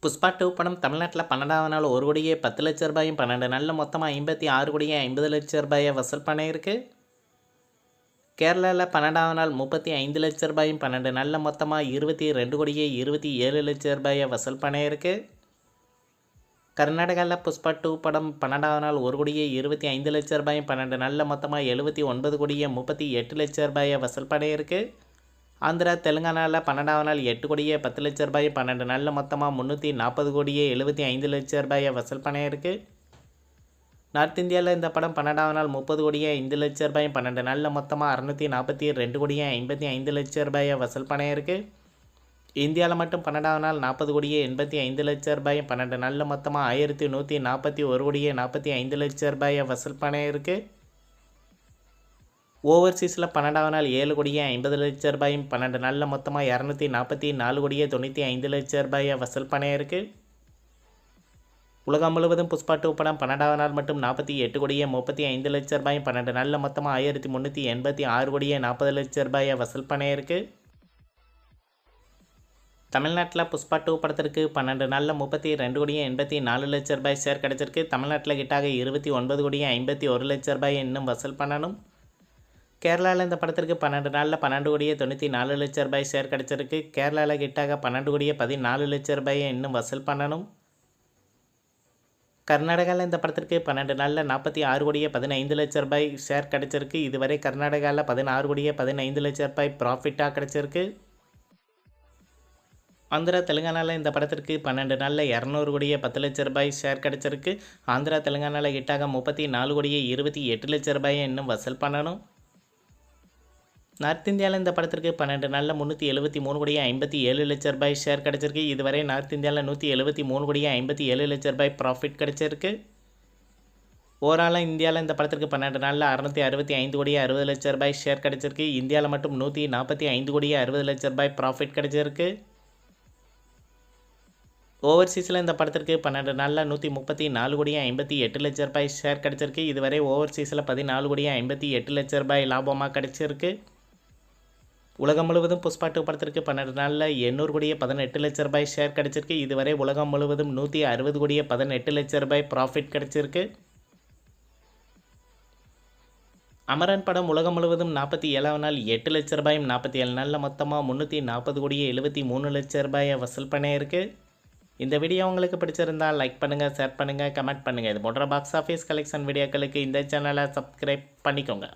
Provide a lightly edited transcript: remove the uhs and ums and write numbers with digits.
புஷ்பா 2 படம் தமிழ்நாட்டில் 12வது நாள் 1 கோடியே 10 லட்ச ரூபாயும் 12 நாளில் மொத்தமாக 56 கோடியே 50 லட்ச ரூபாயை வசூல் பண்ணியிருக்கு. கேரளாவில் 12வது நாள் 35 லட்ச ரூபாயும் 12 நாளில் மொத்தமாக 22 கோடியே 27 லட்ச ரூபாயை வசூல் பண்ணியிருக்கு. கர்நாடகாவில் புஷ்பா 2 படம் 12வது நாள் 1 கோடியே 25 லட்ச ரூபாயும் 12 நாளில் மொத்தமாக 79 கோடியே 38 லட்ச ரூபாயை வசூல் பண்ணியிருக்கு. ஆந்திரா தெலுங்கானாவில் 12வது நாள் 8 கோடியே 10 லட்ச ரூபாயும் 12 நாளில் மொத்தமாக 340 கோடியே 75 லட்ச ரூபாயை வசூல் பண்ணியிருக்கு. நார்த் இந்தியாவில் இந்த படம் 12வது நாள் 30 கோடியே 5 லட்ச ரூபாயும் 12 நாளில் மொத்தமாக 642 கோடியே 55 லட்ச ரூபாயை வசூல் பண்ணியிருக்கு. இந்தியாவில் மட்டும் 12வது நாள் 40 கோடியே 85 லட்ச ரூபாயும் 12 நாளில் மொத்தமாக 1141 கோடியே 45 லட்ச ரூபாயை வசூல் பண்ணியிருக்கு. ஓவர்சீஸில் 12வது நாள் 7 கோடியே 50 லட்ச ரூபாயும் 12 நாளில் மொத்தமாக 244 கோடியே 95 லட்ச ரூபாயை வசூல் பண்ணியிருக்கு. உலகம் முழுவதும் புஷ்பா 2 படம் 12வது நாள் மட்டும் 48 கோடியே 35 லட்ச ரூபாயும் 12 நாளில் மொத்தமாக 1386 கோடியே 40 லட்ச ரூபாயை வசூல் பண்ணியிருக்கு. தமிழ்நாட்டில் புஷ்பா 2 படத்திற்கு 12 நாளில் 32 கோடியே 84 லட்ச ரூபாய் ஷேர் கிடச்சிருக்கு. தமிழ்நாட்டில் கிட்டாக 29 கோடியே 51 லட்ச ரூபாய் இன்னும் வசூல் பண்ணணும். கேரளாவில் இந்த படத்திற்கு 12 நாளில் 12 கோடியே 94 லட்ச ரூபாய் ஷேர் கிடச்சிருக்கு. கேரளாவில் கிட்டாக 12 கோடியே 14 லட்ச ரூபாயை இன்னும் வசூல் பண்ணணும். கர்நாடகாவில் இந்த படத்திற்கு 12 நாளில் 46 கோடியே 15 லட்ச ரூபாய் ஷேர் கிடச்சிருக்கு. இதுவரை கர்நாடகாவில் 16 கோடியே 15 லட்ச ரூபாய் ப்ராஃபிட்டாக கிடச்சிருக்கு. ஆந்திரா தெலுங்கானாவில் இந்த படத்திற்கு 12 நாளில் 200 கோடியே 10 லட்ச ரூபாய் ஷேர் கிடச்சிருக்கு. ஆந்திரா தெலுங்கானாவில் கிட்டாக 34 கோடியே 28 லட்ச ரூபாயை இன்னும் வசூல் பண்ணணும். நார்த் இந்தியாவில் இந்த படத்திற்கு 12 நாளில் 373 கோடியே 57 லட்ச ரூபாய் ஷேர் கிடச்சிருக்கு. இதுவரை நார்த் இந்தியாவில் 173 கோடியே 57 லட்ச ரூபாய் ப்ராஃபிட் கிடச்சிருக்கு. ஓவராலாக இந்தியாவில் இந்த படத்திற்கு 12 நாளில் 665 கோடியே 60 லட்ச ரூபாய் ஷேர் கிடச்சிருக்கு. இந்தியாவில் மட்டும் 145 கோடியே 60 லட்ச ரூபாய் ப்ராஃபிட் கிடச்சிருக்கு. ஓவர்சீஸில் இந்த படத்திற்கு 12 நாளில் 134 கோடியே 58 லட்ச ரூபாய் ஷேர் கிடச்சிருக்கு. இதுவரை ஓவர்சீஸில் 14 கோடியே 58 லட்ச ரூபாய் லாபமாக கிடச்சிருக்கு. உலகம் முழுவதும் புஷ்பா 2 படத்திற்கு 12 நாளில் 800 கோடியே 18 லட்ச ரூபாய் ஷேர் கிடச்சிருக்கு. இதுவரை உலகம் முழுவதும் 160 கோடியே 18 லட்ச ரூபாய் ப்ராஃபிட் கிடச்சிருக்கு. அமரன் படம் உலகம் முழுவதும் 47வது நாள் 8 லட்ச ரூபாயும் 47 நாளில் மொத்தமாக 340 கோடியே 73 லட்ச ரூபாயை வசூல் பண்ணியிருக்கு. இந்த வீடியோ உங்களுக்கு பிடிச்சிருந்தால் லைக் பண்ணுங்கள், ஷேர் பண்ணுங்கள், கமெண்ட் பண்ணுங்கள். இது போன்ற பாக்ஸ் ஆஃபீஸ் கலெக்ஷன் வீடியோக்களுக்கு இந்த சேனலை சப்ஸ்கிரைப் பண்ணிக்கோங்க.